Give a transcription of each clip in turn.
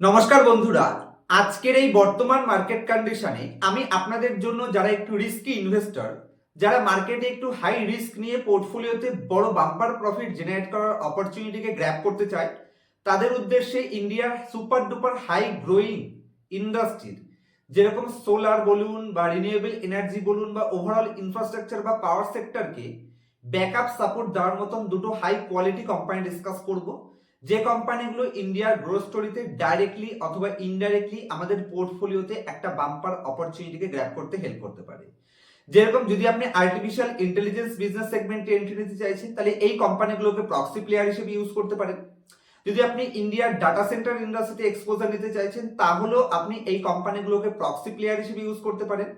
নমস্কার বন্ধুরা, আজকের এই বর্তমান মার্কেট কন্ডিশনে আমি আপনাদের জন্য যারা একটু রিস্কি ইনভেস্টর, যারা মার্কেটে একটু হাই রিস্ক নিয়ে পোর্টফোলিওতে বড় বাম্পার প্রফিট জেনারেট করার অপরচুনিটিকে গ্র্যাব করতে চায়, তাদের উদ্দেশ্যে ইন্ডিয়ার সুপার ডুপার হাই গ্রোয়িং ইন্ডাস্ট্রির যেরকম সোলার বলুন বা রিনিউয়েবল এনার্জি বলুন বা ওভারঅল ইনফ্রাস্ট্রাকচার বা পাওয়ার সেক্টরকে ব্যাকআপ সাপোর্ট দেওয়ার মতন দুটো হাই কোয়ালিটি কোম্পানি ডিসকাস করব, যে কোম্পানিগুলো ইন্ডিয়ার গ্রোথ স্টোরিতে ডাইরেক্টলি অথবা ইনডাইরেক্টলি আমাদের পোর্টফোলিওতে একটা বাম্পার অপরচুনিটিকে গ্র্যাব করতে হেল্প করতে পারে। যেরকম যদি আপনি আর্টিফিশিয়াল ইন্টেলিজেন্স বিজনেস সেগমেন্টে এন্ট্রি নিতে চাইছেন, তাহলে এই কোম্পানিগুলোকে প্রক্সি প্লেয়ার হিসেবে ইউজ করতে পারেন। যদি আপনি ইন্ডিয়ার ডাটা সেন্টার ইন্ডাস্ট্রিতে এক্সপোজার নিতে চাইছেন, তাহলেও আপনি এই কোম্পানিগুলোকে প্রক্সি প্লেয়ার হিসেবে ইউজ করতে পারেন।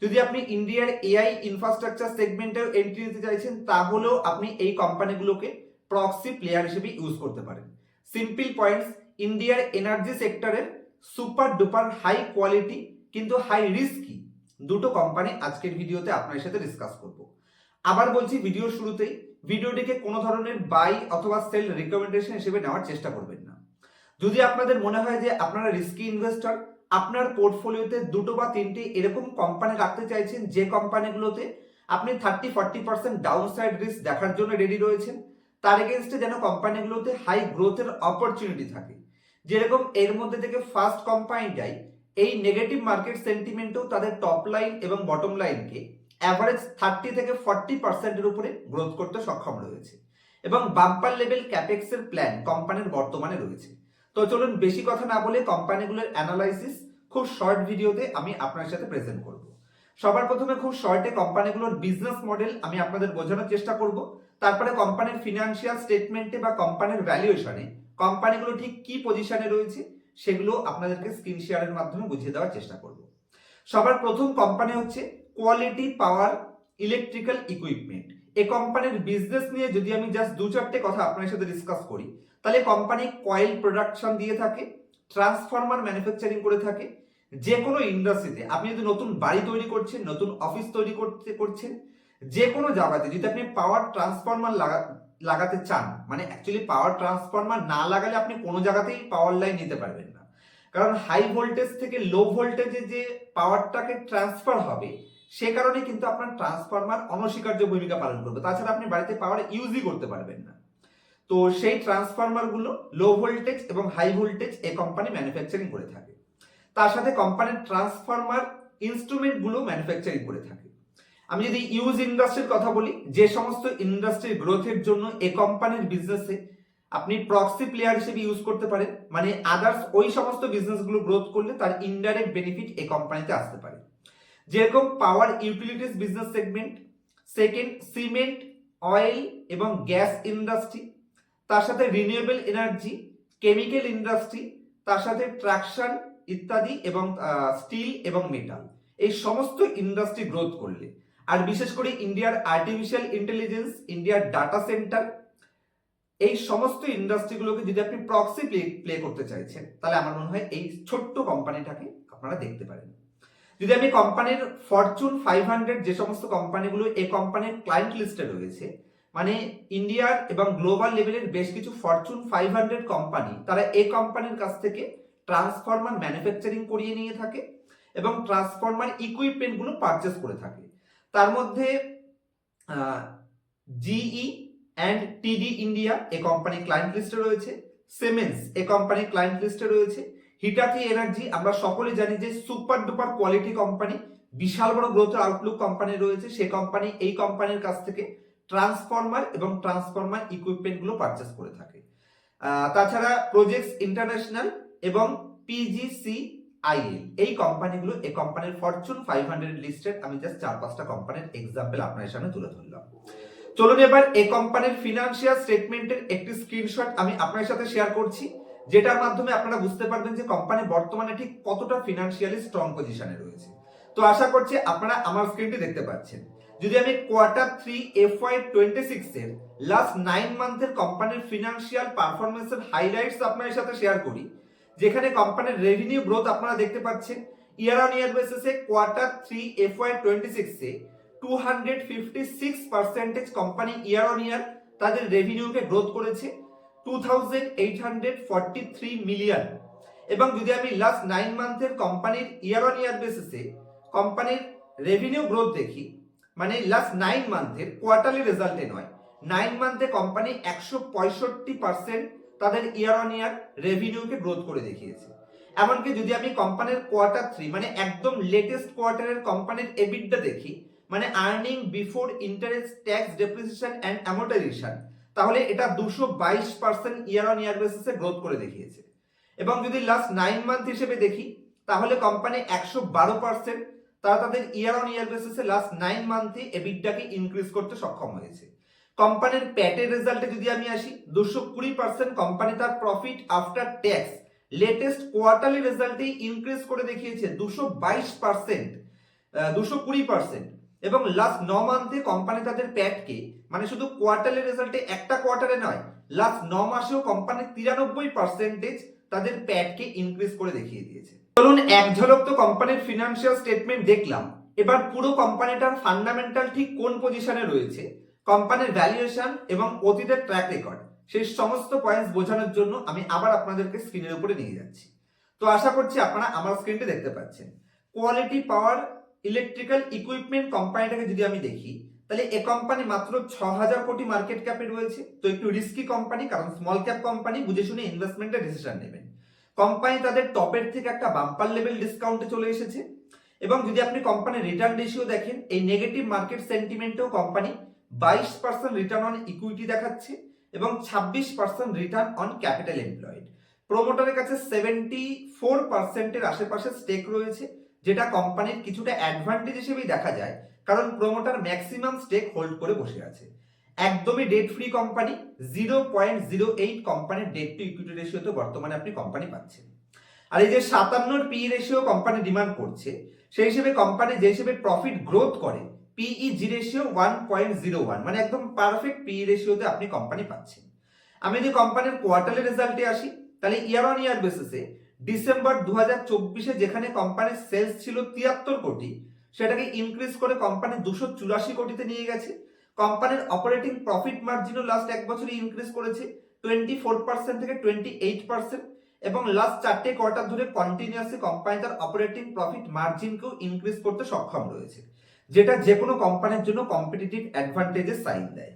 যদি আপনি ইন্ডিয়ার এআই ইনফ্রাস্ট্রাকচার সেগমেন্টেও এন্ট্রি নিতে চাইছেন, তাহলেও আপনি এই কোম্পানিগুলোকে প্রক্সি প্লেয়ার হিসেবে ইউজ করতে পারেন। সিম্পল পয়েন্টস, ইন্ডিয়ার এনার্জি সেক্টরের সুপার ডুপার হাই কোয়ালিটি কিন্তু হাই রিস্কি দুটো কোম্পানি আজকের ভিডিওতে আপনার সাথে ডিসকাস করব। আবার বলছি, ভিডিওর শুরুতেই ভিডিওটিকে কোনো ধরনের বাই অথবা সেল রিকমেন্ডেশন হিসেবে নেওয়ার চেষ্টা করবেন না। যদি আপনাদের মনে হয় যে আপনারা রিস্কি ইনভেস্টর, আপনার পোর্টফোলিওতে দুটো বা তিনটি এরকম কোম্পানি রাখতে চাইছেন যে কোম্পানিগুলোতে আপনি 30-40% ডাউন সাইড রিস্ক দেখার জন্য রেডি রয়েছেন, তার এগেনস্টে যেন কোম্পানিগুলোতে হাই গ্রোথের অপরচুনিটি থাকে। যেরকম এর মধ্যে থেকে ফার্স্ট কোম্পানিটাই এই নেগেটিভ মার্কেট সেন্টিমেন্টেও তাদের টপ লাইন এবং বটম লাইনকে অ্যাভারেজ 30-40%-এর উপরে গ্রোথ করতে সক্ষম রয়েছে এবং বাম্পার লেভেল ক্যাপেক্সের প্ল্যান কোম্পানির বর্তমানে রয়েছে। তো চলুন বেশি কথা না বলে কোম্পানিগুলোর অ্যানালাইসিস খুব শর্ট ভিডিওতে আমি আপনার সাথে প্রেজেন্ট করব। সবার প্রথমে খুব শর্টে কোম্পানিগুলোর বিজনেস মডেল আমি আপনাদের বোঝানোর চেষ্টা করব। তারপরে কোম্পানির ফিনান্সিয়াল স্টেটমেন্টে বা কোম্পানির ভ্যালুয়েশনে কোম্পানিগুলো ঠিক কি পজিশনে রয়েছে সেগুলো আপনাদেরকে স্ক্রিন শেয়ারের মাধ্যমে বুঝিয়ে দেওয়ার চেষ্টা করব। সবার প্রথম কোম্পানি হচ্ছে কোয়ালিটি পাওয়ার ইলেকট্রিক্যাল ইকুইপমেন্ট। এই কোম্পানির বিজনেস নিয়ে যদি আমি জাস্ট দু চারটে কথা আপনার সাথে ডিসকাস করি, তাহলে কোম্পানি কয়েল প্রোডাকশন দিয়ে থাকে, ট্রান্সফরমার ম্যানুফ্যাকচারিং করে থাকে। যে কোনো ইন্ডাস্ট্রিতে আপনি যদি নতুন বাড়ি তৈরি করছেন, নতুন অফিস তৈরি করছেন, যে কোনো জায়গাতে যদি আপনি পাওয়ার ট্রান্সফরমার লাগাতে চান, মানে অ্যাকচুয়ালি পাওয়ার ট্রান্সফরমার না লাগালে আপনি কোনো জায়গাতেই পাওয়ার লাইন নিতে পারবেন না। কারণ হাই ভোল্টেজ থেকে লো ভোল্টেজে যে পাওয়ারটাকে ট্রান্সফার হবে, সে কারণে কিন্তু আপনার ট্রান্সফরমার অনস্বীকার্য ভূমিকা পালন করবে। তাছাড়া আপনি বাড়িতে পাওয়ার ইউজই করতে পারবেন না। তো সেই ট্রান্সফরমার গুলো লো ভোল্টেজ এবং হাই ভোল্টেজ এই কোম্পানি ম্যানুফ্যাকচারিং করে থাকে। তার সাথে কোম্পানির ট্রান্সফরমার ইনস্ট্রুমেন্ট গুলো ম্যানুফ্যাকচারিং করে থাকে। আমি যদি ইউজ ইন্ডাস্ট্রির কথা বলি, যে সমস্ত ইন্ডাস্ট্রির গ্রোথের জন্য এই কোম্পানির বিজনেসে আপনি প্রক্সি প্লেয়ার হিসেবে ইউজ করতে পারেন, মানে আদার্স ওই সমস্ত বিজনেসগুলো গ্রোথ করলে তার ইনডাইরেক্ট বেনিফিট এই কোম্পানিতে আসতে পারে। যেরকম power utilities business segment, second cement, oil এবং গ্যাস ইন্ডাস্ট্রি, তার সাথে রিনিউয়েবল এনার্জি, কেমিক্যাল ইন্ডাস্ট্রি, তার সাথে ট্রাকশন ইত্যাদি এবং স্টিল এবং মেটাল, এই সমস্ত ইন্ডাস্ট্রি গ্রোথ করলে, আর বিশেষ করে ইন্ডিয়ার আর্টিফিশিয়াল ইন্টেলিজেন্স, ইন্ডিয়ার ডাটা সেন্টার, এই সমস্ত ইন্ডাস্ট্রিগুলোকে যদি আপনি প্রক্সি প্লে করতে চাইছেন, তাহলে আমার মনে হয় এই ছোট্ট কোম্পানিটাকে আপনারা দেখতে পারেন। যদি আমি কোম্পানির ফরচুন 500 যে সমস্ত কোম্পানিগুলো এই কোম্পানির ক্লায়েন্ট লিস্টে রয়েছে, মানে ইন্ডিয়ার এবং গ্লোবাল লেভেলের বেশ কিছু ফরচুন 500 কোম্পানি, তারা এই কোম্পানির কাছ থেকে ট্রান্সফরমার ম্যানুফ্যাকচারিং করিয়ে নিয়ে থাকে এবং ট্রান্সফরমার ইকুইপমেন্ট গুলো পারচেস করে থাকে। তার মধ্যে জিই অ্যান্ড টিডি ইন্ডিয়া এ কোম্পানি ক্লায়েন্ট লিস্টে রয়েছে, সিমেন্স এ কোম্পানি ক্লায়েন্ট লিস্টে রয়েছে, হিটাচি এনার্জি আমরা সকলে জানি যে সুপার ডুপার কোয়ালিটি কোম্পানি, বিশাল বড় গ্রোথ আউটলুক কোম্পানি রয়েছে, সেই কোম্পানি এই কোম্পানির কাছ থেকে ট্রান্সফরমার এবং ট্রান্সফরমার ইকুইপমেন্ট গুলো পারচেস করে থাকে। তাছাড়া প্রজেক্টস ইন্টারন্যাশনাল এবং পিজিসিআইএল এই কোম্পানিগুলো এই কোম্পানির ফরচুন 500 লিস্টেড আমি জাস্ট 4-5টা কোম্পানির এক্সাম্পল আপনাদের সামনে তুলে ধরলাম। চলুন এবার এই কোম্পানির ফিনান্সিয়াল স্টেটমেন্টের একটি স্ক্রিনশট আমি আপনার সাথে শেয়ার করছি, যেটার মাধ্যমে আপনারা বুঝতে পারবেন যে কোম্পানি বর্তমানে ঠিক কতটা ফিনান্সিয়ালি স্ট্রং পজিশনে রয়েছে। তো আশা করছি আপনারা আমার স্ক্রিনটি দেখতে পাচ্ছেন। যদি আমি Q3 FY26 এর লাস্ট 9 মান্থের কোম্পানির ফিনান্সিয়াল পারফরম্যান্সের হাইলাইটস আপনাদের সাথে শেয়ার করি, যেখানে কোম্পানির রেভিনিউ গ্রোথ আপনারা দেখতে পাচ্ছেন ইয়ার অন ইয়ার বেসিসে Q3 FY26 A 256% company year on ইয়ার তাদের রেভিনিউকে গ্রোথ করেছে 2843 মিলিয়ন, এবং যদি আমি লাস্ট 9 মান্থের কোম্পানির ইয়ার অন ইয়ার বেসিসে কোম্পানির রেভিনিউ গ্রোথ দেখি, মানে লাস্ট 9 মান্থের কোয়ার্টারলি রেজাল্টে নয়, 9 মান্থে কোম্পানি 165% তাদের ইয়ার অন ইয়ার রেভিনিউকে গ্রোথ করে দেখিয়েছে। এমনকি যদি আমি কোম্পানির কোয়ার্টার 3 মানে একদম লেটেস্ট কোয়ার্টারের কোম্পানির এবিডা দেখি, মানে earning before interest tax depreciation and amortization, তাহলে এটা 222% ইয়ার অন ইয়ার বেসিসে গ্রোথ করে দেখিয়েছে। এবং যদি লাস্ট 9 মান্থ হিসেবে দেখি, তাহলে কোম্পানি 112% তারা তাদের ইয়ার অন ইয়ার বেসিসে লাস্ট 9 মান্থে এবিডাকে ইনক্রিজ করতে সক্ষম হয়েছে। কোম্পানির প্যাটের রেজাল্টে যদি আমি আসি, 220% কোম্পানি তার profit after tax latest quarterly রেজাল্টেই ইনক্রিজ করে দেখিয়েছে 222%, 220%। এবং লাস্ট 9 মান্থে কোম্পানি তাদের প্যাটকে, মানে শুধু কোয়ার্টারলি রেজাল্টে একটা কোয়ার্টারে নয়, লাস্ট 9 মাসেও কোম্পানি 93% তাদের প্যাটকে ইনক্রিজ করে দেখিয়ে দিয়েছে। চলুন এক ঝলক তো কোম্পানির ফিনান্সিয়াল স্টেটমেন্ট দেখলাম, এবার পুরো কোম্পানিটার ফান্ডামেন্টাল ঠিক কোন পজিশনে রয়েছে, কোম্পানির ভ্যালুয়েশন এবং অতীতের ট্র্যাক রেকর্ড, সেই সমস্ত পয়েন্টস বোঝানোর জন্য আমি আবার আপনাদেরকে স্ক্রিনের উপরে নিয়ে যাচ্ছি। তো আশা করছি আপনারা আমার স্ক্রিনটি দেখতে পাচ্ছেন। কোয়ালিটি পাওয়ার ইলেকট্রিক্যাল ইকুইপমেন্ট কোম্পানিটাকে যদি আমি দেখি, তাহলে এ কোম্পানি মাত্র 6000 কোটি মার্কেট ক্যাপে রয়েছে। তো একটু রিস্কি কোম্পানি, কারণ স্মল ক্যাপ কোম্পানি, বুঝে শুনে ইনভেস্টমেন্টের ডিসিশন নেবেন। কোম্পানি তাদের টপের থেকে একটা বাম্পার লেভেল ডিসকাউন্টে চলে এসেছে। এবং যদি আপনি কোম্পানির রিটার্ন রেশিও দেখেন, এই নেগেটিভ মার্কেট সেন্টিমেন্টেও কোম্পানি 22% রিটার্ন অন ইকুইটি দেখাচ্ছে এবং 26% রিটার্ন অন ক্যাপিটাল এমপ্লয়েড। প্রোমোটারের কাছে 74% আশেপাশে স্টেক রয়েছে, যেটা কোম্পানির কিছুটা অ্যাডভান্টেজ হিসেবেই দেখা যায়, কারণ প্রোমোটার ম্যাক্সিমাম স্টেক হোল্ড করে বসে আছে। একদমই ডেট ফ্রি কোম্পানি, 0.08 কোম্পানির ডেট টু ইকুইটি রেশিওতে বর্তমানে আপনি কোম্পানি পাচ্ছেন। আর এই যে 57 পি রেশিও কোম্পানি ডিমান্ড করছে, সেই হিসেবে কোম্পানি যে হিসেবে প্রফিট গ্রোথ করে, পিইজি রেশিও 1.01, মানে একদম পারফেক্ট পি রেশিওতে আপনি কোম্পানি পাচ্ছেন। আমি যদি কোম্পানির কোয়ার্টারলি রেজাল্টে আসি, তাহলে ইয়ার অন ইয়ার বেসিসে ডিসেম্বর 2024-এ যেখানে কোম্পানির সেলস ছিল 73 কোটি, সেটাকে ইনক্রিজ করে কোম্পানি 284 কোটিতে নিয়ে গেছে। কোম্পানির অপারেটিং প্রফিট মার্জিনও লাস্ট এক বছরে ইনক্রিজ করেছে 24% থেকে 28%। এবং লাস্ট 4টে কোয়ার্টার ধরে কন্টিনিউয়াসলি কোম্পানি তার অপারেটিং প্রফিট মার্জিনকেও ইনক্রিজ করতে সক্ষম রয়েছে, যেটা যে কোনো কোম্পানির জন্য কম্পিটিটিভ অ্যাডভান্টেজের সাইন দেয়।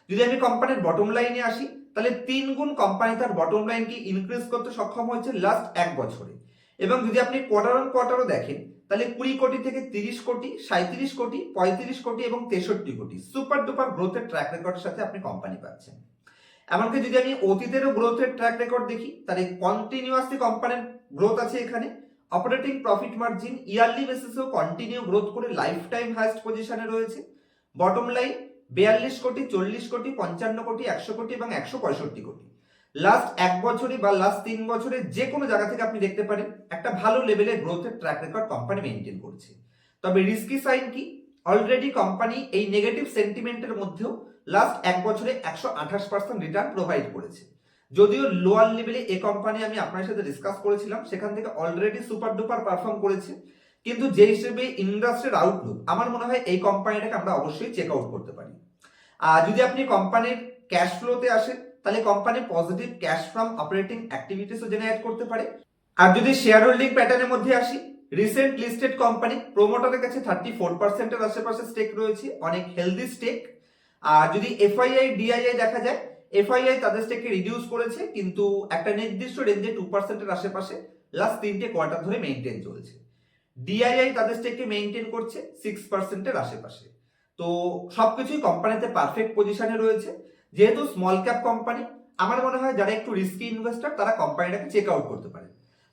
যদি আমি কোম্পানির বটম লাইনে আসি, তাহলে 3 গুণ কোম্পানি তার বটম লাইনকে ইনক্রিজ করতে সক্ষম হয়েছে লাস্ট এক বছরে। এবং যদি আপনি কোয়ার্টার অন কোয়ার্টারও দেখেন, তাহলে 20 কোটি থেকে 30 কোটি, 37 কোটি, 35 কোটি এবং 63 কোটি সুপার ডুপার গ্রোথের ট্র্যাক রেকর্ডের সাথে আপনি কোম্পানি পাচ্ছেন। এমনকি যদি আমি অতীতেরও গ্রোথের ট্র্যাক রেকর্ড দেখি, তাহলে কন্টিনিউয়াসলি কোম্পানির গ্রোথ আছে এখানে। অপারেটিং প্রফিট মার্জিন ইয়ারলি বেসিসেও কন্টিনিউ গ্রোথ করে লাইফ টাইম হাইয়েস্ট পজিশনে রয়েছে। বটম লাইন 42 কোটি, 40 কোটি, 55 কোটি, 100 কোটি এবং 165 কোটি। লাস্ট এক বছরে বা লাস্ট 3 বছরে যে কোনো জায়গা থেকে আপনি দেখতে পারেন একটা ভালো লেভেলের গ্রোথের ট্র্যাক রেকর্ড কোম্পানি মেনটেন করছে। তবে রিস্কি সাইন কি, অলরেডি কোম্পানি এই নেগেটিভ সেন্টিমেন্টের মধ্যেও লাস্ট এক বছরে 128% রিটার্ন প্রোভাইড করেছে। যদিও লোয়ার লেভেলে এই কোম্পানি আমি আপনার সাথে ডিসকাস করেছিলাম, সেখান থেকে অলরেডি সুপার ডুপার পারফর্ম করেছে, কিন্তু যে হিসেবে ইন্ডাস্ট্রির আউটলুক, আমার মনে হয় এই কোম্পানিটাকে আমরা অবশ্যই চেক আউট করতে পারি। আর যদি আপনি কোম্পানির ক্যাশ ফ্লোতে আসেন, তাহলে company positive cash from operating অ্যাক্টিভিটিসও জেনারেট করতে পারে। আর যদি শেয়ার হোল্ডিং প্যাটার্নের মধ্যে আসি, রিসেন্ট লিস্টেড কোম্পানি, প্রোমোটারের কাছে 34% এর আশেপাশে স্টেক রয়েছে, অনেক হেলদি স্টেক। আর যদি এফআইআই ডিআইআই দেখা যায়, এফআইআই তাদের স্টেককে রিডিউস করেছে, কিন্তু একটা নির্দিষ্ট রেঞ্জে 2% এর আশেপাশে লাস্ট 3টে কোয়ার্টার ধরে মেইনটেইন চলছে। ডিআইআই তাদের স্টেককে মেইনটেইন করছে 6% এর আশেপাশে। তো সবকিছুই কোম্পানিতে পারফেক্ট পজিশনে রয়েছে। যেহেতু স্মল ক্যাপ কোম্পানি, আমার মনে হয় যারা একটু রিস্কি ইনভেস্টর তারা কোম্পানিটাকে চেক আউট করতে পারে।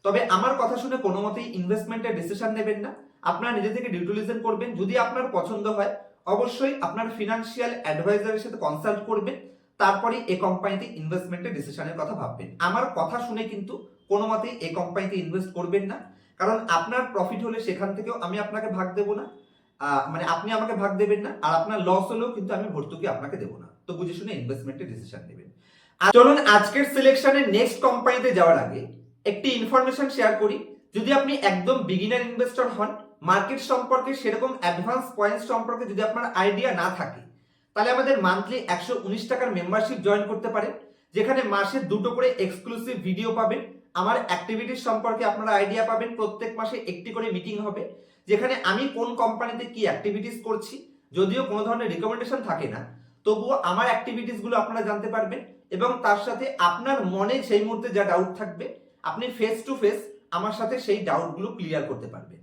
তবে আমার কথা শুনে কোনো মতেই ইনভেস্টমেন্টের ডিসিশন নেবেন না, আপনারা নিজে থেকে ডিউ ডিলিজেন্স করবেন। যদি আপনার পছন্দ হয়, অবশ্যই আপনার ফিনান্সিয়াল অ্যাডভাইজারের সাথে কনসাল্ট করবেন, তারপরে এই কোম্পানিতে ইনভেস্টমেন্টের ডিসিশনের কথা ভাববেন। আমার কথা শুনে কিন্তু কোনো মতেই এই কোম্পানিতে ইনভেস্ট করবেন না, কারণ আপনার প্রফিট হলে সেখান থেকেও আমি আপনাকে ভাগ দেবো না, মানে আপনি আমাকে ভাগ দেবেন না, আর আপনার লস হলেও কিন্তু আমি ভর্তুকি আপনাকে দেবো না। তো বুঝে শুনে ইনভেস্টমেন্টের ডিসিশন নেবেন। চলুন আজকের সিলেকশনের নেক্সট কোম্পানিতে যাওয়ার আগে একটি ইনফরমেশন শেয়ার করি। যদি আপনি একদম বিগিনার ইনভেস্টর হন, মার্কেট সম্পর্কে সেরকম অ্যাডভান্স পয়েন্টস সম্পর্কে যদি আপনার আইডিয়া না থাকে, তাহলে আমাদের মান্থলি 119 টাকার মেম্বারশিপ জয়েন করতে পারেন, যেখানে মাসে 2টো করে এক্সক্লুসিভ ভিডিও পাবেন আমার অ্যাক্টিভিটিস সম্পর্কে আপনারা আইডিয়া পাবেন। প্রত্যেক মাসে একটি করে মিটিং হবে, যেখানে আমি কোন কোম্পানিতে কি অ্যাক্টিভিটিস করছি, যদিও কোনো ধরনের রিকমেন্ডেশন থাকে না, তবুও আমার অ্যাক্টিভিটিস গুলো আপনারা জানতে পারবেন। এবং তার সাথে আপনার মনে সেই মুহূর্তে যা ডাউট থাকবে, আপনি ফেস টু ফেস আমার সাথে সেই ডাউটগুলো ক্লিয়ার করতে পারবেন।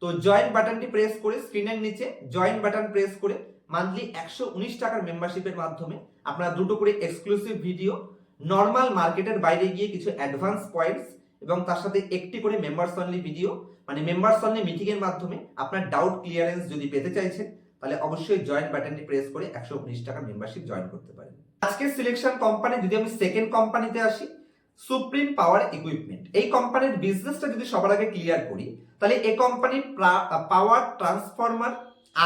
তো জয়েন বাটনটি প্রেস করে, স্ক্রিনের নিচে জয়েন বাটন প্রেস করে মান্থলি 119 টাকার মেম্বারশিপের মাধ্যমে আপনারা দুটো করে এক্সক্লুসিভ ভিডিও, নর্মাল মার্কেটের বাইরে গিয়ে কিছু অ্যাডভান্স পয়েন্টস এবং তার সাথে একটি করে মেম্বার্স অনলি ভিডিও, মানে মেম্বার্স অনলি মিটিং এর মাধ্যমে আপনার ডাউট ক্লিয়ারেন্স যদি পেতে চাইছেন, তাহলে অবশ্যই জয়েন বাটনটি প্রেস করে 119 টাকার মেম্বারশিপ জয়েন করতে পারেন। আজকের সিলেকশন কোম্পানি, যদি আমি সেকেন্ড কোম্পানিতে আসি, সুপ্রিম পাওয়ার ইকুইপমেন্ট। এই কোম্পানির বিজনেসটা যদি সবার আগে ক্লিয়ার করি, তাহলে এই কোম্পানি পাওয়ার ট্রান্সফরমার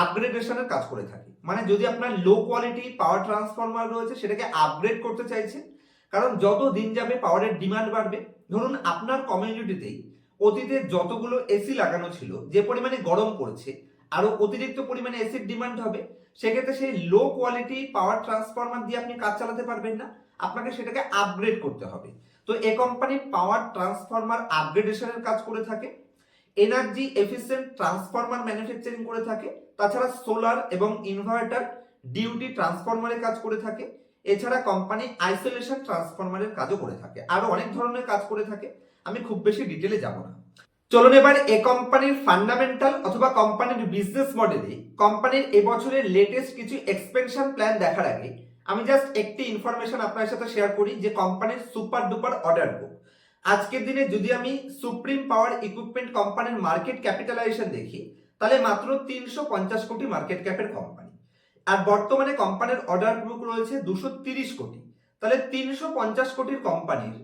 আপগ্রেডেশনের কাজ করে থাকে। মানে যদি আপনার লো কোয়ালিটি পাওয়ার ট্রান্সফরমার রয়েছে, সেটাকে আপগ্রেড করতে চাইছেন, কারণ যত দিন যাবে পাওয়ারের ডিমান্ড বাড়বে। ধরুন আপনার কমিউনিটিতেই অতীতে যতগুলো এসি লাগানো ছিল, যে পরিমাণে গরম পড়ছে, আরো অতিরিক্ত পরিমাণে এসির ডিমান্ড হবে, সেক্ষেত্রে সেই লো কোয়ালিটি পাওয়ার ট্রান্সফরমার দিয়ে আপনি কাজ চালাতে পারবেন না, আপনাকে সেটাকে আপগ্রেড করতে হবে। তো এই কোম্পানি পাওয়ার ট্রান্সফরমার আপগ্রেডেশনের কাজ করে থাকে, এনার্জি এফিসিয়েন্ট ট্রান্সফরমার ম্যানুফ্যাকচারিং করে থাকে, তাছাড়া সোলার এবং ইনভার্টার ডিউটি ট্রান্সফরমারের কাজ করে থাকে, এছাড়া কোম্পানি আইসোলেশন ট্রান্সফরমারের কাজও করে থাকে, আরো অনেক ধরনের কাজ করে থাকে। আমি খুব বেশি ডিটেলে যাব না। চলুন এবার এই কোম্পানির ফান্ডামেন্টাল অথবা কোম্পানির বিজনেস মডেলে কোম্পানির এবছরের লেটেস্ট কিছু এক্সপেনশন প্ল্যান দেখার আগে আমি জাস্ট একটি ইনফরমেশন আপনার সাথে শেয়ার করি, যে কোম্পানির সুপার ডুপার অর্ডার বুক। আজকের দিনে যদি আমি সুপ্রিম পাওয়ার ইকুইপমেন্ট কোম্পানির মার্কেট ক্যাপিটালাইজেশন দেখি, তাহলে মাত্র 350 কোটি মার্কেট ক্যাপের কোম্পানি, আর বর্তমানে কোম্পানির অর্ডার বুক রয়েছে 230 কোটি। তাহলে 350 কোটির কোম্পানির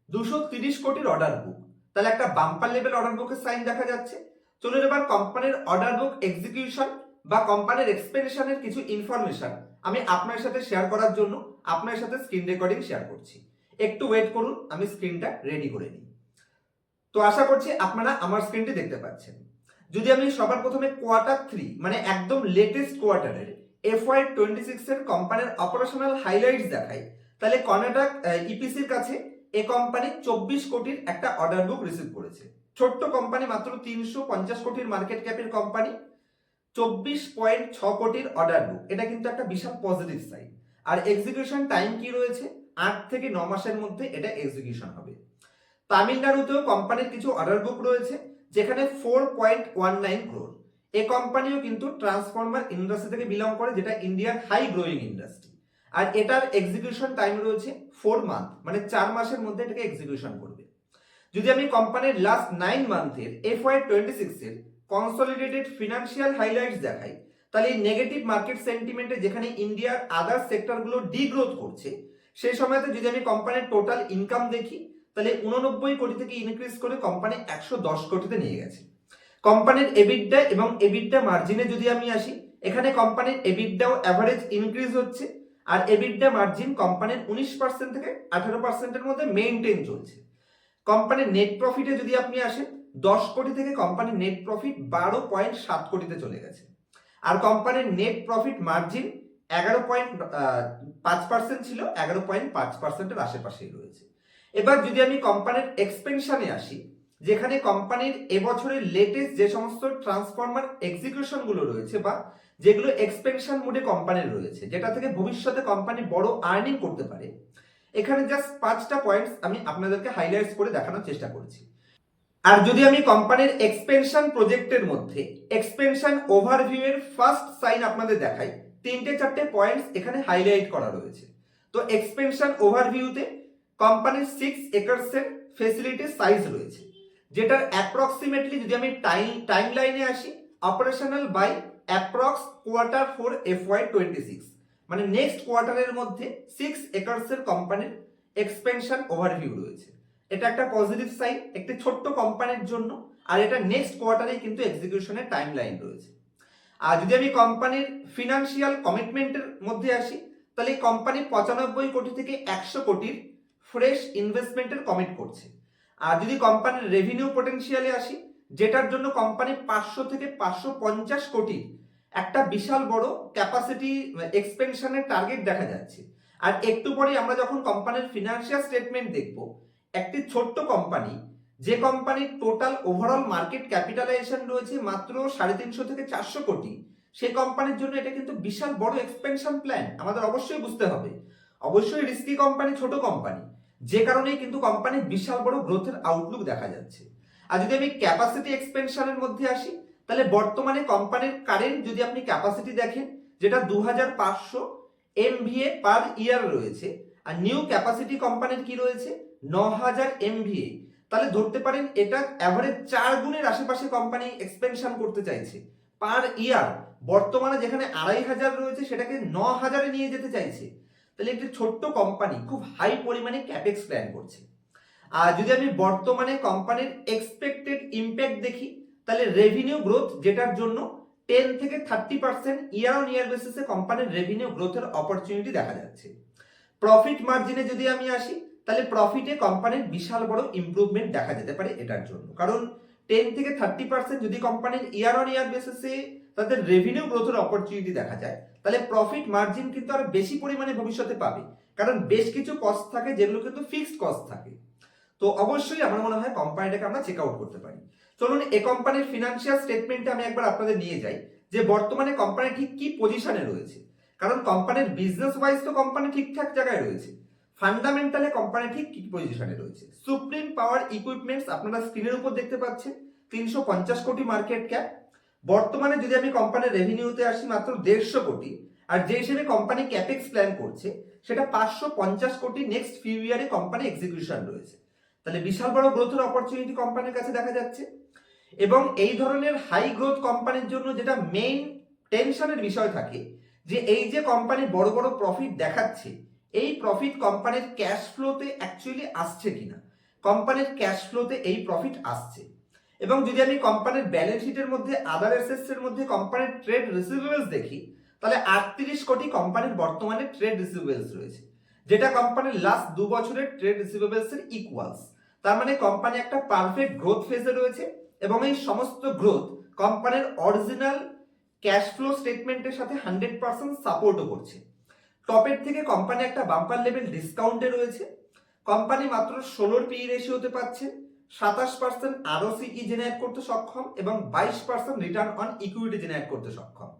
230 কোটির অর্ডার বুক, তাহলে একটা বাম্পার লেভেল অর্ডার বুকের সাইন দেখা যাচ্ছে। চলুন এবার কোম্পানির অর্ডার বুক এক্সিকিউশন বা কোম্পানির এক্সপেনশনের কিছু ইনফরমেশন আমি আপনার সাথে শেয়ার করার জন্য আপনার সাথে স্ক্রিন রেকর্ডিং শেয়ার করছি। একটু ওয়েট করুন, আমি স্ক্রিনটা রেডি করে নিই। তো আশা করছি আপনারা আমার স্ক্রিনটি দেখতে পাচ্ছেন। যদি আমি সবার প্রথমে Q3 মানে একদম লেটেস্ট কোয়ার্টারের FY26 এর কোম্পানির অপারেশনাল হাইলাইটস দেখাই, তাহলে কর্ণাটক ইপিসির কাছে এই কোম্পানি 24 কোটির একটা অর্ডার বুক রিসিভ করেছে। ছোট্ট কোম্পানি, মাত্র 350 কোটির মার্কেট ক্যাপের কোম্পানি, 24.6 কোটির অর্ডার বুক, এটা কিন্তু একটা বিশাল পজিটিভ সাইন। আর এক্সিকিউশন টাইম কি রয়েছে, 8 থেকে 9 মাসের মধ্যে এটা এক্সিকিউশন হবে। তামিলনাড়ুতেও কোম্পানির কিছু অর্ডার বুক রয়েছে, যেখানে 4.19 ক্রোর। এই কোম্পানিও কিন্তু ট্রান্সফরমার ইন্ডাস্ট্রি থেকে বিলং করে, যেটা ইন্ডিয়ার হাই গ্রোয়িং ইন্ডাস্ট্রি। আর এটার এক্সিকিউশন টাইম রয়েছে 4 মান্থ, মানে 4 মাসের মধ্যে এটাকে এক্সিকিউশন করবে। যদি আমি কোম্পানির লাস্ট 9 মান্থের FY26 এর কনসলিডেটেড ফিনান্সিয়াল হাইলাইটস দেখাই, তাহলে এই নেগেটিভ মার্কেট সেন্টিমেন্টে যেখানে ইন্ডিয়ার আদার সেক্টরগুলো ডিগ্রোথ করছে, সেই সময়তে যদি আমি কোম্পানির টোটাল ইনকাম দেখি, তাহলে 89 কোটি থেকে ইনক্রিজ করে কোম্পানি 110 কোটিতে নিয়ে গেছে। কোম্পানির এবিডা এবং এবিডা মার্জিনে যদি আমি আসি, এখানে কোম্পানির এবিডাও অ্যাভারেজ ইনক্রিজ হচ্ছে, আর এবিডা মার্জিন কোম্পানির 19% থেকে 18%-এর মধ্যে মেইনটেইন চলছে। কোম্পানির নেট প্রফিটে যদি আপনি আসেন, 10 কোটি থেকে কোম্পানির নেট প্রফিট 12.7 কোটিতে চলে গেছে। আর কোম্পানির নেট প্রফিট মার্জিন 11.5% ছিল, 11.5%-এর আশেপাশেই রয়েছে। এবার যদি আমি কোম্পানির এক্সপেনশনে আসি, যেখানে কোম্পানির এবছরের লেটেস্ট যে সমস্ত ট্রান্সফরমার এক্সিকিউশন গুলো রয়েছে বা যেগুলো এক্সপেনশন মোডে কোম্পানির রয়েছে, যেটা থেকে ভবিষ্যতে কোম্পানি বড় আর্নিং করতে পারে, এখানে জাস্ট 5টা পয়েন্টস আমি আপনাদেরকে হাইলাইটস করে দেখানোর চেষ্টা করছি। আর যদি আমি কোম্পানির এক্সপেনশন প্রজেক্টের মধ্যে এক্সপেনশন ওভারভিউ এর ফার্স্ট সাইন আপনাদের দেখাই, 3-4টে পয়েন্টস এখানে হাইলাইট করা রয়েছে। তো এক্সপেনশন ওভারভিউতে কোম্পানির 6 একরসের ফ্যাসিলিটি সাইজ রয়েছে, যেটার অ্যাপ্রক্সিমেটলি যদি আমি টাইম লাইনে আসি, operational by approx Q4 FY26, মানে নেক্সট কোয়ার্টারের মধ্যে 6 একরসের কোম্পানির এক্সপেনশন ওভারভিউ রয়েছে। এটা একটা পজিটিভ সাইন একটি ছোট্ট কোম্পানির জন্য, আর এটা নেক্সট কোয়ার্টারে কিন্তু এক্সিকিউশনের টাইম লাইন রয়েছে। আর যদি আমি কোম্পানির ফিনান্সিয়াল কমিটমেন্টের মধ্যে আসি, তাহলে এই কোম্পানি 95 কোটি থেকে 100 কোটির ফ্রেশ ইনভেস্টমেন্টের কমিট করছে। আর যদি কোম্পানির রেভিনিউ পটেনশিয়ালে আসি, যেটার জন্য কোম্পানি 500 থেকে 550 কোটি একটা বিশাল বড় ক্যাপাসিটি এক্সপেনশনের টার্গেট দেখা যাচ্ছে। আর একটু পরে আমরা যখন কোম্পানির ফিনান্সিয়াল স্টেটমেন্ট দেখব, একটি ছোট্ট কোম্পানি, যে কোম্পানির টোটাল ওভারঅল মার্কেট ক্যাপিটালাইজেশন রয়েছে মাত্র 350 থেকে 400 কোটি, সেই কোম্পানির জন্য এটা কিন্তু বিশাল বড় এক্সপেনশন প্ল্যান। আমাদের অবশ্যই বুঝতে হবে, অবশ্যই রিস্কি কোম্পানি, ছোট কোম্পানি, যে কারণেই কিন্তু কোম্পানির বিশাল বড় গ্রোথের আউটলুক দেখা যাচ্ছে। আর যদি আমি ক্যাপাসিটি এক্সপেনশনের মধ্যে আসি, তাহলে বর্তমানে কোম্পানির কারেন্ট যদি আপনি ক্যাপাসিটি দেখেন, যেটা 2500 MVA পার ইয়ার রয়েছে, আর নিউ ক্যাপাসিটি কোম্পানির কি রয়েছে 9000 MVA, তাহলে ধরতে পারেন এটা অ্যাভারেজ 4 গুণের আশেপাশে কোম্পানি এক্সপেনশন করতে চাইছে পার ইয়ার। বর্তমানে যেখানে 2500 রয়েছে সেটাকে 9000 এ নিয়ে যেতে চাইছে। তাহলে একটি ছোট্ট কোম্পানি খুব হাই পরিমাণে ক্যাপেক্স প্ল্যান করছে। আর যদি আমি বর্তমানে কোম্পানির এক্সপেক্টেড ইম্প্যাক্ট দেখি, তাহলে রেভিনিউ গ্রোথ, যেটার জন্য 10 থেকে 30% ইয়ার অন ইয়ার বেসিসে কোম্পানির রেভিনিউ গ্রোথের অপরচুনিটি দেখা যাচ্ছে। প্রফিট মার্জিনে যদি আমি আসি, তাহলে প্রফিটে কোম্পানির বিশাল বড় ইমপ্রুভমেন্ট দেখা যেতে পারে এটার জন্য, কারণ 10 থেকে 30% যদি কোম্পানির ইয়ার অন ইয়ার বেসিসে তাদের রেভিনিউ গ্রোথের অপরচুনিটি দেখা যায়, তাহলে প্রফিট মার্জিন কিন্তু আরো বেশি পরিমাণে ভবিষ্যতে পাবে, কারণ বেশ কিছু কস্ট থাকে যেগুলো কিন্তু ফিক্সড কস্ট থাকে। তো অবশ্যই আমার মনে হয় কোম্পানিটাকে আমরা চেক আউট করতে পারি। চলুন এই কোম্পানির ফিনান্সিয়াল স্টেটমেন্টে আমি একবার আপনাদের নিয়ে যাই, যে বর্তমানে কোম্পানি ঠিক কি পজিশনে রয়েছে। কারণ কোম্পানির বিজনেস ওয়াইজ তো কোম্পানি ঠিকঠাক জায়গায় রয়েছে, ফান্ডামেন্টালে কোম্পানি ঠিক কি পজিশনে রয়েছে। সুপ্রিম পাওয়ার ইকুইপমেন্টস আপনারা স্ক্রিনের উপর দেখতে পাচ্ছেন, 350 কোটি মার্কেট ক্যাপ। বর্তমানে যদি আমি কোম্পানির রেভিনিউতে আসি মাত্র 150 কোটি, আর যে হিসেবে কোম্পানি ক্যাপেক্স প্ল্যান করছে সেটা 550 কোটি নেক্সট ফিউ ইয়ারে কোম্পানি এক্সিকিউশন রয়েছে। তাহলে বিশাল বড় গ্রোথের অপরচুনিটি কোম্পানির কাছে দেখা যাচ্ছে। এবং এই ধরনের হাই গ্রোথ কোম্পানির জন্য যেটা মেইন টেনশনের বিষয় থাকে, যে এই যে কোম্পানি বড় বড় প্রফিট দেখাচ্ছে, এই প্রফিট কোম্পানির ক্যাশ ফ্লোতে অ্যাকচুয়ালি আসছে কিনা। কোম্পানির ক্যাশ ফ্লোতে এই প্রফিট আসছে। এবং যদি আমি কোম্পানির ব্যালেন্স শিটের মধ্যে আদার অ্যাসেটস এর মধ্যে কোম্পানির ট্রেড রিসিভেবলস দেখি, তাহলে 38 কোটি কোম্পানির বর্তমানে ট্রেড রিসিভেবলস রয়েছে, যেটা কোম্পানির লাস্ট 2 বছরের ট্রেড রিসিভেবলস এর ইকুয়ালস। তার মানে কোম্পানি একটা পারফেক্ট গ্রোথ ফেজে রয়েছে, এবং এই সমস্ত গ্রোথ কোম্পানির অরিজিনাল ক্যাশ ফ্লো স্টেটমেন্টের সাথে 100% সাপোর্টও করছে। টপের থেকে কোম্পানি একটা বাম্পার লেভেল ডিসকাউন্টে রয়েছে। কোম্পানি মাত্র 16 PE রেশিওতে পাচ্ছে, 27% ROCE জেনারেট করতে সক্ষম, এবং 22% রিটার্ন অন ইকুইটি জেনারেট করতে সক্ষম।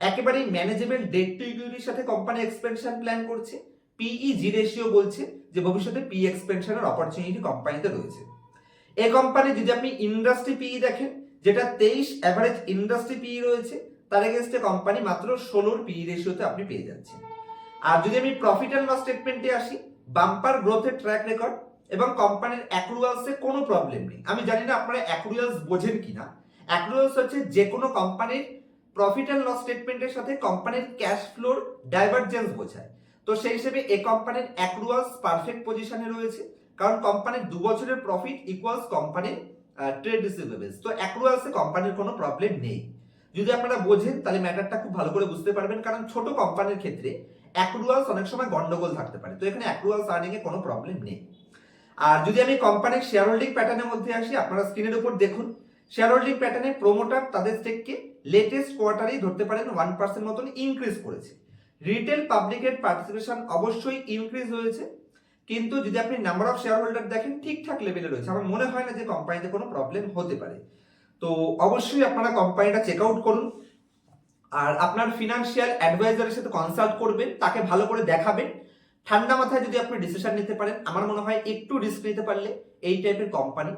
একেবারেই ম্যানেজেবল ডেট টু ইকুইটির সাথে কোম্পানি এক্সপেনশন প্ল্যান করছে। PEG রেশিও বলছে যে ভবিষ্যতে PE এক্সপেনশনের অপরচুনিটি কোম্পানিতে রয়েছে। এই কোম্পানি যদি আপনি ইন্ডাস্ট্রি PE দেখেন, যেটা 23 অ্যাভারেজ ইন্ডাস্ট্রি PE রয়েছে, তার এগেইনস্টে কোম্পানি মাত্র 16 PE রেশিওতে আপনি পেয়ে যাচ্ছেন। আর যদি আমি প্রফিট এন্ড লস স্টেটমেন্টে আসি, বাম্পার গ্রোথের ট্র্যাক রেকর্ড, এবং কোম্পানির অ্যাক্রুয়ালসে কোনো প্রবলেম নেই। আমি জানি না আপনারা অ্যাক্রুয়ালস বোঝেন কিনা। অ্যাক্রুয়ালস হচ্ছে যে কোনো কোম্পানির প্রফিট এন্ড লস স্টেটমেন্টের সাথে কোম্পানির ক্যাশ ফ্লোর ডাইভারজেন্স বোঝায়। তো সেই হিসেবে এই কোম্পানির অ্যাক্রুয়ালস পারফেক্ট পজিশনে রয়েছে, কারণ কোম্পানির 2 বছরের প্রফিট ইকুয়ালস কোম্পানির ট্রেড রিসিভেবলস। তো অ্যাক্রুয়ালসে কোম্পানির কোনো প্রবলেম নেই। যদি আপনারা বোঝেন তাহলে ম্যাটারটা খুব ভালো করে বুঝতে পারবেন, কারণ ছোট কোম্পানির ক্ষেত্রে অ্যাক্রুয়ালস অনেক সময় গন্ডগোল থাকতে পারে। তো এখানে অ্যাক্রুয়ালস আর্নিং এ কোনো প্রবলেম নেই। আর যদি আমি কোম্পানির শেয়ার হোল্ডিং প্যাটার্নের মধ্যে আসি, আপনারা স্ক্রিনের উপর দেখুন, শেয়ার হোল্ডিং প্যাটার্নে প্রোমোটার তাদের স্টেককে লেটেস্ট কোয়ার্টারেই ধরতে পারেন 1% মতন ইনক্রিজ করেছে। রিটেল পাবলিকের পার্টিসিপেশন অবশ্যই ইনক্রিজ হয়েছে, কিন্তু যদি আপনি নাম্বার অফ শেয়ার হোল্ডার দেখেন ঠিকঠাক লেভেলে রয়েছে। আমার মনে হয় না যে কোম্পানিতে কোনো প্রবলেম হতে পারে। তো অবশ্যই আপনারা কোম্পানিটা চেক আউট করুন, আর আপনার ফিনান্সিয়াল অ্যাডভাইজারের সাথে কনসাল্ট করবেন, তাকে ভালো করে দেখাবেন। ঠান্ডা মাথায় যদি আপনি ডিসিশন নিতে পারেন, আমার মনে হয় একটু রিস্ক নিতে পারলে এই টাইপের কোম্পানি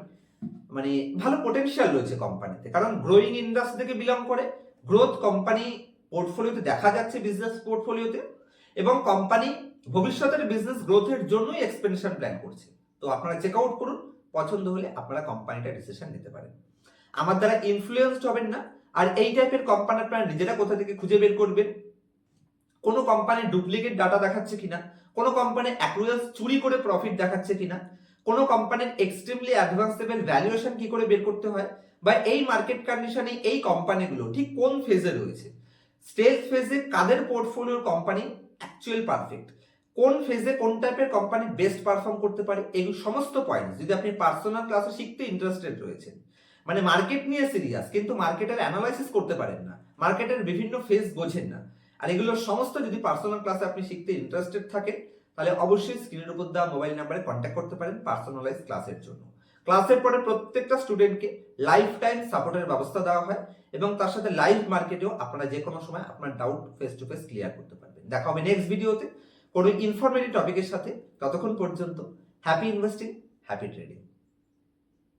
মানে ভালো পোটেনশিয়াল রয়েছে কোম্পানিতে, কারণ গ্রোয়িং ইন্ডাস্ট্রি থেকে বিলং করে। গ্রোথ কোম্পানি পোর্টফোলিওতে দেখা যাচ্ছে, বিজনেস পোর্টফোলিওতে, এবং কোম্পানি ভবিষ্যতের বিজনেস গ্রোথের জন্যই এক্সপেনশন প্ল্যান করছে। তো আপনারা চেক আউট করুন, পছন্দ হলে আপনারা কোম্পানিটা ডিসিশন নিতে পারেন। আমার দ্বারা ইনফ্লুয়েন্সড হবেন না। আর এই টাইপের কোম্পানি আপনারা নিজেরা কোথা থেকে খুঁজে বের করবেন, কোন কোম্পানির ডুপ্লিকেট ডাটা দেখাচ্ছে কিনা, কোন কোম্পানি অ্যাক্রুয়ালস চুরি করে প্রফিট দেখাচ্ছে কিনা, কোন কোম্পানির এক্সট্রিমলি অ্যাডভান্সেবল ভ্যালুয়েশন কি করে বের করতে হয়, বা এই মার্কেট কন্ডিশনে এই কোম্পানিগুলো ঠিক কোন ফেজে রয়েছে, স্টেজ ফেজে কাদের পোর্টফোলিওর কোম্পানি অ্যাকচুয়াল পারফেক্ট, কোন ফেজে কোন টাইপের কোম্পানি বেস্ট পারফর্ম করতে পারে, এই সমস্ত পয়েন্ট যদি আপনি পার্সোনাল ক্লাসে শিখতে ইন্টারেস্টেড রয়েছেন, মানে মার্কেট নিয়ে সিরিয়াস কিন্তু মার্কেটের অ্যানালাইসিস করতে পারেন না, মার্কেটের বিভিন্ন ফেজ বোঝেন না, আর এগুলোর সমস্ত যদি পার্সোনাল ক্লাসে আপনি শিখতে ইন্টারেস্টেড থাকেন, তাহলে অবশ্যই স্ক্রিনের উপর দেওয়া মোবাইল নাম্বারে কন্ট্যাক্ট করতে পারেন পার্সোনালাইজ ক্লাসের জন্য। ক্লাসের পরে প্রত্যেকটা স্টুডেন্টকে লাইফ টাইম সাপোর্টের ব্যবস্থা দেওয়া হয় এবং তার সাথে লাইভ মার্কেটেও আপনারা যে কোনো সময় আপনার doubt face to face clear করতে পারবেন। দেখা হবে নেক্সট ভিডিওতে কোনো ইনফরমেটিভ টপিকের সাথে। ততক্ষণ পর্যন্ত হ্যাপি ইনভেস্টিং, হ্যাপি ট্রেডিং।